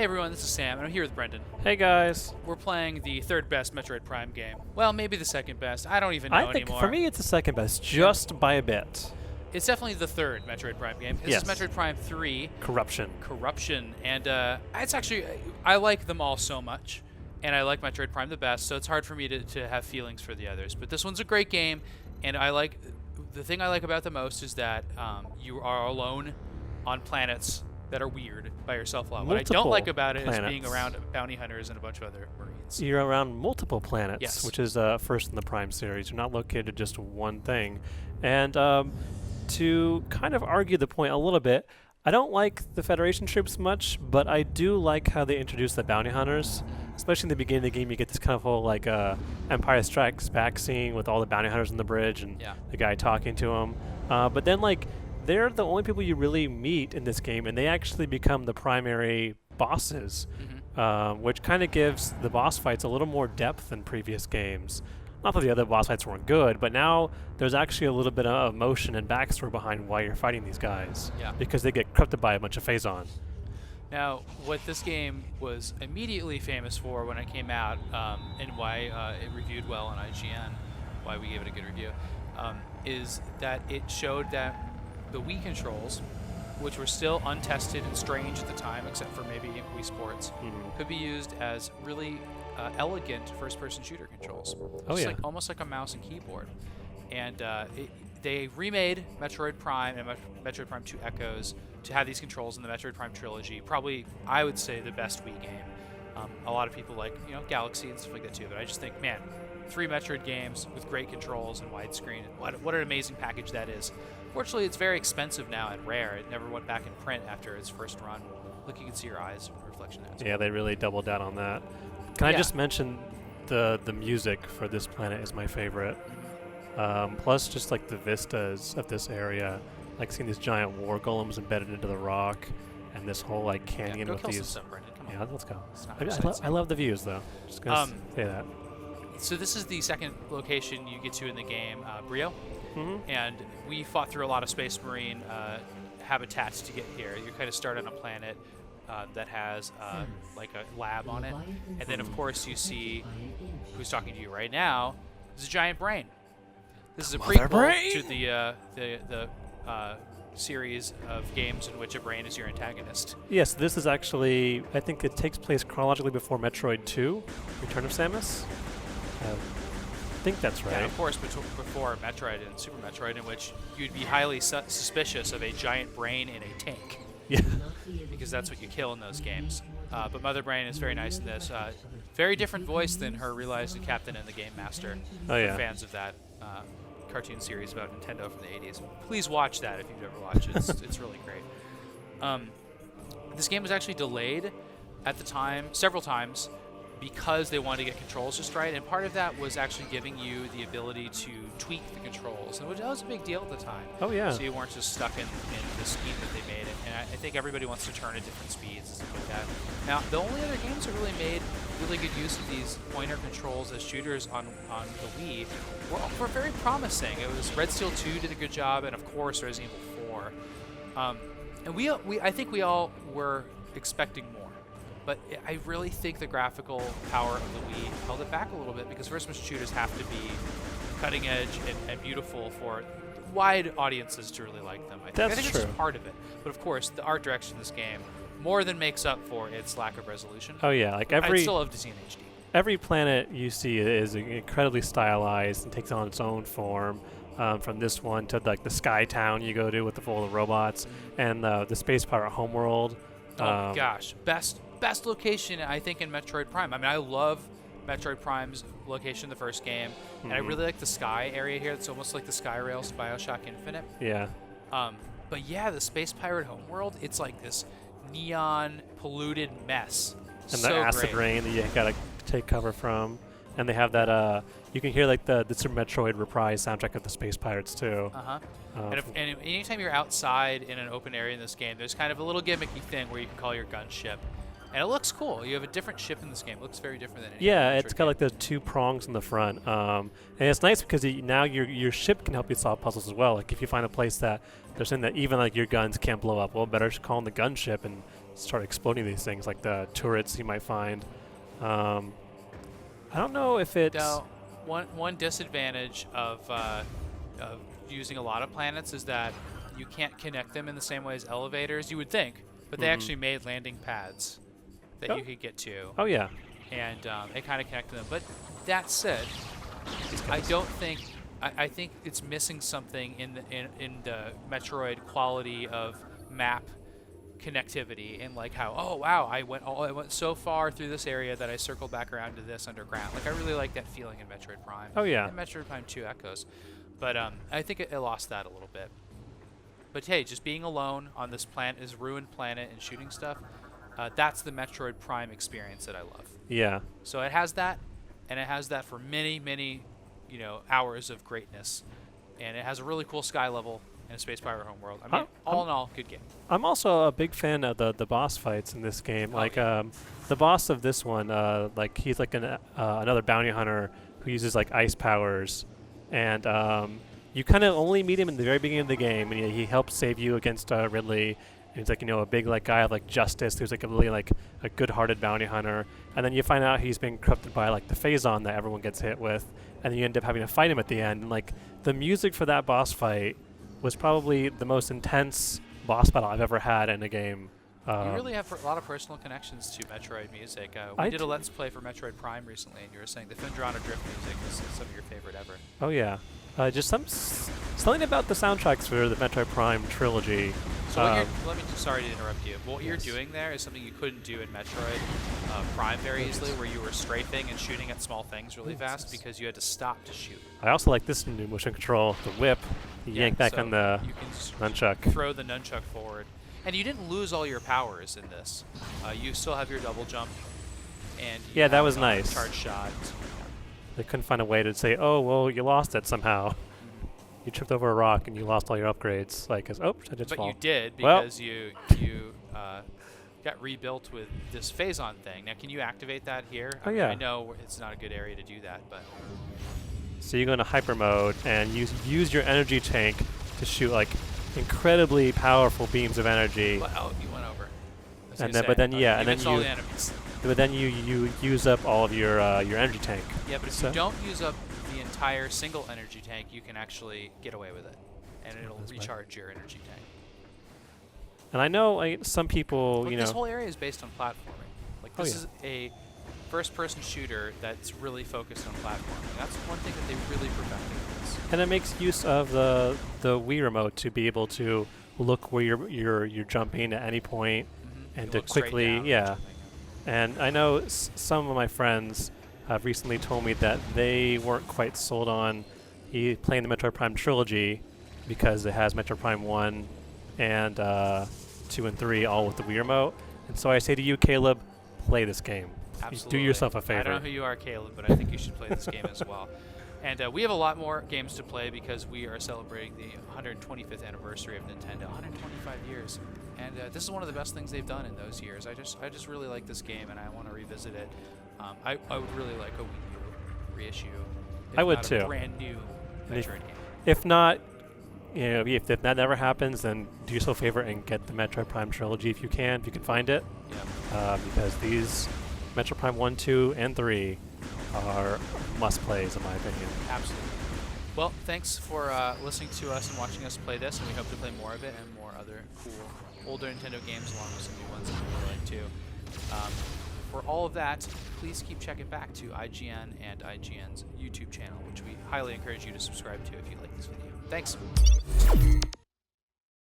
Hey everyone, this is Sam, and I'm here with Brendan. Hey guys. We're playing the third best Metroid Prime game. Well, maybe the second best. I don't even know I think anymore. for me it's the second best, just by a bit. It's definitely the third Metroid Prime game. This is Metroid Prime 3. Corruption. And it's actually, I like them all so much, and I like Metroid Prime the best, so it's hard for me to have feelings for the others. But this one's a great game, and the thing I like about the most is that you are alone on planets that are weird by yourself a lot. What I don't like about it is being around bounty hunters and a bunch of other Marines. You're around multiple planets, Yes. which is first in the Prime series. You're not located to just one thing. And to kind of argue the point a little bit, I don't like the Federation troops much, but I do like how they introduce the bounty hunters. Especially in the beginning of the game, you get this kind of whole like Empire Strikes Back scene with all the bounty hunters on the bridge and the guy talking to them. But then like they're the only people you really meet in this game, and they actually become the primary bosses, which kind of gives the boss fights a little more depth than previous games. Not that the other boss fights weren't good, but now there's actually a little bit of emotion and backstory behind why you're fighting these guys. Yeah. Because they get corrupted by a bunch of Phazon. Now, what this game was immediately famous for when it came out, and why it reviewed well on IGN, why we gave it a good review, is that it showed that the Wii controls, which were still untested and strange at the time, except for maybe Wii Sports, could be used as really elegant first-person shooter controls. Almost like a mouse and keyboard. And they remade Metroid Prime and Metroid Prime 2 Echoes to have these controls in the Metroid Prime trilogy. Probably, I would say, the best Wii game. A lot of people like, Galaxy and stuff like that too, but I just think, man, 3 Metroid games with great controls and widescreen. What an amazing package that is. Fortunately, it's very expensive now and rare. It never went back in print after its first run. Look, you can see your eyes reflection there. Yeah, they really doubled down on that. Can I just mention the music for this planet is my favorite. Plus, just like the vistas of this area, like seeing these giant war golems embedded into the rock, and this whole like canyon go with kill these. Some stuff, Brendan. Come on. Yeah, let's go. It's not I love the views though. Just gonna say that. So this is the second location you get to in the game, Brio, and we fought through a lot of Space Marine habitats to get here. You kind of start on a planet that has like a lab on it, and then of course you see who's talking to you right now. This is a giant brain. This is a prequel to the series of games in which a brain is your antagonist. Yes, this is actually, I think it takes place chronologically before Metroid 2, Return of Samus. I think that's right. Yeah, of course, before Metroid and Super Metroid, in which you'd be highly suspicious of a giant brain in a tank. Yeah. Because that's what you kill in those games. But Mother Brain is very nice in this. Very different voice than her realized captain in the Game Master. Oh, yeah. For fans of that cartoon series about Nintendo from the 80s. Please watch that if you've never watched it. It's really great. This game was actually delayed at the time, several times, because they wanted to get controls just right, and part of that was actually giving you the ability to tweak the controls, and that was a big deal at the time. Oh yeah. So you weren't just stuck in the scheme that they made, and I think everybody wants to turn at different speeds and stuff like that. Now, the only other games that really made really good use of these pointer controls as shooters on the Wii were very promising. It was Red Steel 2 did a good job, and of course Resident Evil 4. And I think we all were expecting more. But I really think the graphical power of the Wii held it back a little bit, because first-person shooters have to be cutting edge and beautiful for wide audiences to really like them. I think That's it's true. just part of it. But of course, the art direction of this game more than makes up for its lack of resolution. Oh yeah, like I'd still love to see in HD. Every planet you see is incredibly stylized and takes on its own form. From this one to like the Sky Town you go to with the full of robots, and the Space Pirate Homeworld. Oh my gosh, best location I think in Metroid Prime. I mean, I love Metroid Prime's location in the first game, and I really like the sky area here. It's almost like the sky rails of BioShock Infinite. Yeah. But yeah, the Space Pirate Homeworld, it's like this neon polluted mess. And so the acid great. rain that you gotta take cover from, and they have that you can hear like the Super Metroid reprise soundtrack of the Space Pirates too. And anytime you're outside in an open area in this game, there's kind of a little gimmicky thing where you can call your gunship, And it looks cool. You have a different ship in this game. It looks very different than any Yeah, other it's Metroid got game. like the 2 prongs in the front, and it's nice because now your ship can help you solve puzzles as well. Like if you find a place that they're saying that even like your guns can't blow up, well, better just call in the gunship and start exploding these things, like the turrets you might find. I don't know if it's Now, one disadvantage of using a lot of planets is that you can't connect them in the same way as elevators. You would think, but they actually made landing pads that you could get to, Oh yeah, and it kind of connected them. But that said, I don't think I think it's missing something in the Metroid quality of map connectivity, and like how, oh wow, I went so far through this area that I circled back around to this underground. Like I really like that feeling in Metroid Prime. Oh, yeah. And Metroid Prime 2 echoes, but I think it lost that a little bit. But hey, just being alone on this planet, this ruined planet, and shooting stuff, that's the Metroid Prime experience that I love. yeah. So it has that, and it has that for many, hours of greatness, and it has a really cool sky level and a Space Pirate homeworld. I mean, all in all, good game. I'm also a big fan of the boss fights in this game. Oh, Like yeah. the boss of this one, like he's like another bounty hunter who uses like ice powers, and you kind of only meet him in the very beginning of the game, and he helps save you against Ridley. And he's like a big like guy of like justice who's like a really like a good-hearted bounty hunter, and then you find out he's been corrupted by like the phazon that everyone gets hit with, and then you end up having to fight him at the end. And like the music for that boss fight was probably the most intense boss battle I've ever had in a game. You really have a lot of personal connections to Metroid music. We did a Let's Play for Metroid Prime recently, and you were saying the Findrana Drift music is some of your favorite ever. Oh yeah, just something about the soundtracks for the Metroid Prime trilogy. So sorry to interrupt you. What you're doing there is something you couldn't do in Metroid Prime very easily, where you were strafing and shooting at small things really fast because you had to stop to shoot. I also like this new motion control, the whip. You yank back so on the you can just nunchuck. throw the nunchuck forward. And you didn't lose all your powers in this. You still have your double jump. And you Yeah, that have, was nice. Charge shot. They couldn't find a way to say, oh, well, you lost it somehow. You tripped over a rock and you lost all your upgrades. Like, I just But fall. you did Well. because you got rebuilt with this phazon thing. Now, can you activate that here? Oh, yeah. I know it's not a good area to do that, but So you go into hyper mode and use your energy tank to shoot like incredibly powerful beams of energy. oh, you went over. And then, but then, yeah, and then missed all you, the enemies. but then you use up all of your energy tank. Yeah, but if So- you don't use up the entire single energy tank, you can actually get away with it, and it'll That's right. recharge your energy tank. And I know some people, Look, you this know, whole area is based on platforming. Like Oh, this yeah. is a first-person shooter that's really focused on platforming. That's one thing that they really perfected in this. and it makes use of the Wii remote to be able to look where you're jumping at any point, and You to look straight quickly, down and yeah. jumping. And I know some of my friends have recently told me that they weren't quite sold on playing the Metroid Prime trilogy because it has Metroid Prime 1 and 2 and 3 all with the Wii remote. And so I say to you, Caleb, play this game. Absolutely. Do yourself a I favor. don't know who you are, Caleb, but I think you should play this game as well. And we have a lot more games to play because we are celebrating the 125th anniversary of Nintendo. 125 years. And this is one of the best things they've done in those years. I just really like this game, and I want to revisit it. I would really like a Wii U reissue. If I would not too. A brand new And if- Metroid game. If not, if that never happens, then do yourself a favor and get the Metroid Prime trilogy if you can find it. Yeah. Because these Metroid Prime 1, 2, and 3 are must-plays in my opinion. Absolutely. Well, thanks for listening to us and watching us play this, and we hope to play more of it and more other cool older Nintendo games along with some new ones that we really like too. For all of that, please keep checking back to IGN and IGN's YouTube channel, which we highly encourage you to subscribe to if you like this video. Thanks.